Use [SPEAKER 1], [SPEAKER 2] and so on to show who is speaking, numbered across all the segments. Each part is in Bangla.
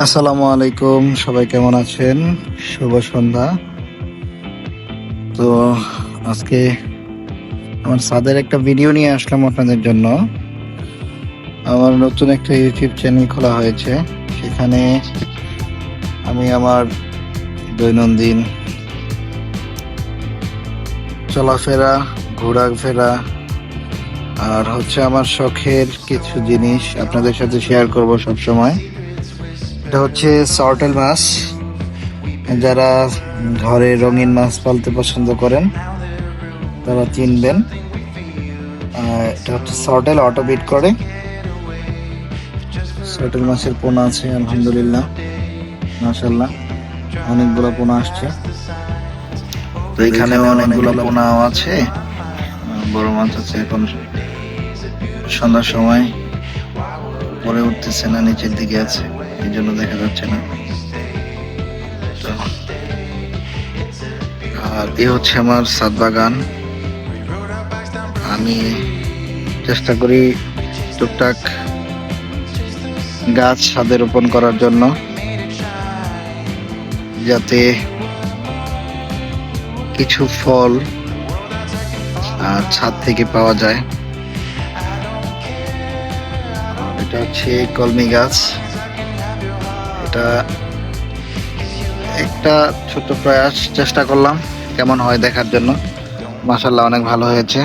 [SPEAKER 1] আসসালামু আলাইকুম, সবাই কেমন আছেন? শুভ সন্ধ্যা। তো আজকে আমার ছাদের একটা ভিডিও নিয়ে আসলাম আপনাদের জন্য। আমার নতুন একটা ইউটিউব চ্যানেল খোলা হয়েছে। সেখানে আমি আমার দৈনন্দিন চলাফেরা, ঘোরাফেরা আর আমার শখের কিছু জিনিস আপনাদের সাথে শেয়ার করব সব সময়। এটা হচ্ছে সর্টেল মাছ। যারা ঘরে রঙিন মাছ পালতে পছন্দ করেন তারা চিনবেন। এটা হচ্ছে সর্টেল, অটো বিট করে। সর্টেল মাছের পোনা আছে আলহামদুলিল্লাহ, মাশাল্লাহ অনেকগুলো পোনা আসছে। তো এখানেও অনেকগুলো পোনাও আছে, বড় মাছ আছে। এখন সন্ধ্যার সময় উপরে উঠতেছে না, নিচের দিকে আছে, এই জন্য দেখা যাচ্ছে না। তো আর এই হচ্ছে আমার ছাদ বাগান। আমি চেষ্টা করি টুকটাক গাছ ছাদে রোপণ করার জন্য, যাতে কিছু ফল ছাদ থেকে পাওয়া যায়। এটা হচ্ছে কলমি গাছ। এটা একটা ছোট প্রয়াস, চেষ্টা করলাম কেমন হয় দেখার জন্য। মাশাআল্লাহ অনেক ভালো হয়েছে।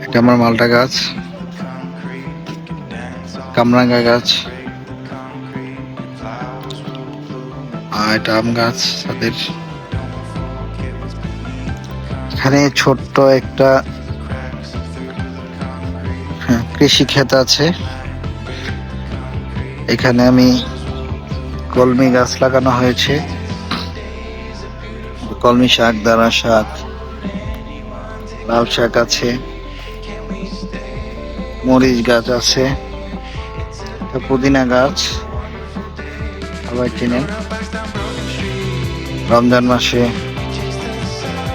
[SPEAKER 1] এটা আমার মালটা গাছ, কামরাঙ্গা গাছ, আর এটা আম গাছ। তাদের এখানে ছোট্ট একটা কৃষি ক্ষেত আছে। এখানে আমি কলমি গাছ লাগানো হয়েছে, কলমি শাক, দানা শাক, লাল শাক আছে, মরিচ গাছ আছে, পুদিনা গাছ সবাই চেনেন। রমজান মাসে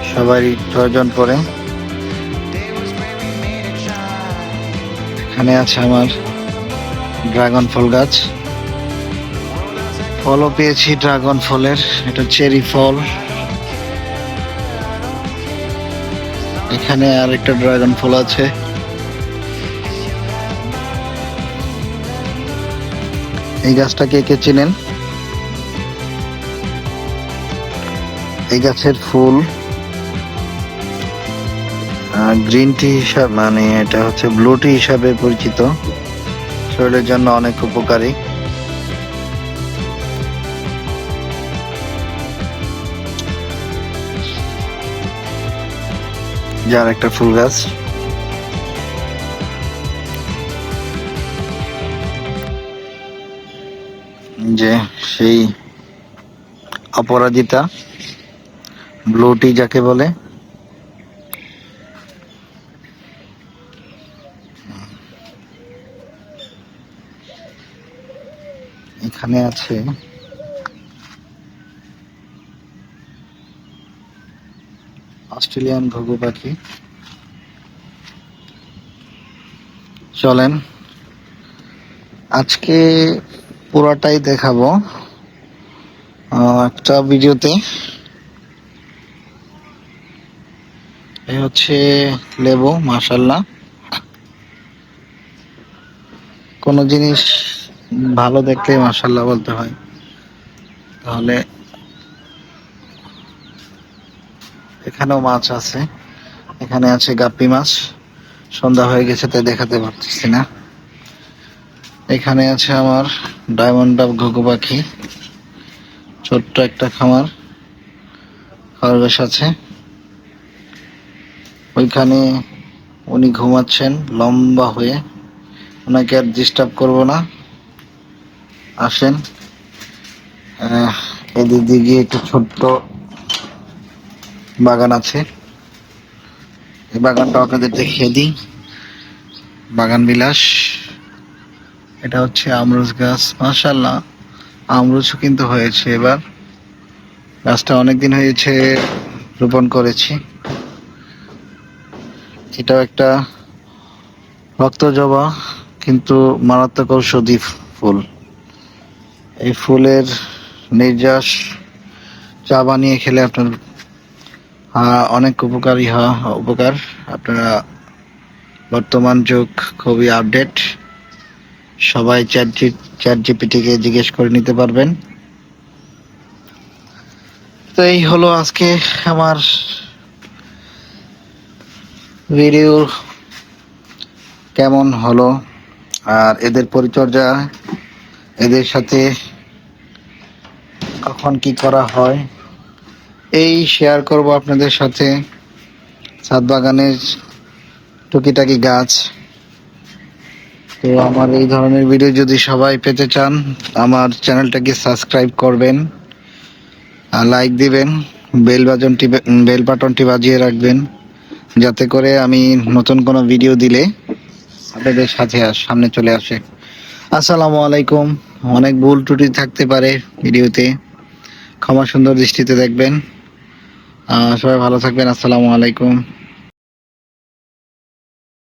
[SPEAKER 1] সবারই প্রয়োজন পড়ে। এখানে আছে আমার ড্রাগন ফল গাছ, ফলও পেয়েছি ড্রাগন ফলের। এটা চেরি ফল। এখানে আর একটা ড্রাগন ফল আছে। এই গাছটা কে কে চিনেন? এই গাছের ফুল গ্রিন টি হিসাবে, মানে এটা হচ্ছে ব্লু টি হিসাবে পরিচিত। শরীরের জন্য অনেক উপকারী। যার একটা ফুল গাছ। যে সেই অপরাজিতা, ব্লু টি যাকে বলে। এখানে আছে অস্ট্রেলিয়ান ঘুঘু পাখি। চলেন আজকে পুরাটাই দেখাবো একটা ভিডিওতে। এই হচ্ছে লেবু, মাশাল্লাহ। কোন জিনিস ভালো দেখলে মাশাল্লাহ বলতে হয়। তাহলে এখানেও মাছ আছে। এখানে আছে গাপ্পি মাছ, সন্ধ্যা হয়ে গেছে তাই দেখাতে পারতেছি না। এখানে আছে আমার ডায়মন্ড ডাব ঘুঘু পাখি, ছোট্ট একটা খামার, খরগোশ আছে। ওইখানে উনি ঘুমাচ্ছেন লম্বা হয়ে, ওনাকে আর ডিস্টার্ব করবো না। আসেন এদিক দিয়ে একটু ছোট্ট বাগান আছে, এই বাগানটা আপনাদের দেখিয়ে দিই। বাগান বিলাস। এটা হচ্ছে আমরুজ গাছ, মাশাল্লাহ আমরুজও কিন্তু হয়েছে এবার। গাছটা অনেকদিন হয়েছে রোপণ করেছি। এটাও একটা রক্ত জবা, কিন্তু মারাত্মক ঔষধি ফুল। এই ফুলের নির্যাস চা বানিয়ে খেলে আপনার অনেক উপকার। আপনারা বর্তমান যুগ খুবই আপডেট, সবাই চ্যাট জিপিটিকে জিজ্ঞেস করে নিতে পারবেন। তো এই হলো আজকে আমার ভিডিও কেমন হলো, আর এদের পরিচর্যা, এদের সাথে কখন কি করা হয় এই শেয়ার করব আপনাদের সাথে। ছাদ বাগানের টুকিটাকি গাছ। তো আমার এই ধরনের ভিডিও যদি সবাই পেতে চান, আমার চ্যানেলটাকে সাবস্ক্রাইব করবেন, আর লাইক দিবেন, বেল বাটনটি বাজিয়ে রাখবেন, যাতে করে আমি নতুন কোনো ভিডিও দিলে আপনাদের সামনে চলে আসে। আসসালামু আলাইকুম। অনেক ভুল ত্রুটি থাকতে পারে ভিডিওতে, ক্ষমা সুন্দর দৃষ্টিতে দেখবেন। সবাই ভালো থাকবেন। আসসালামু আলাইকুম।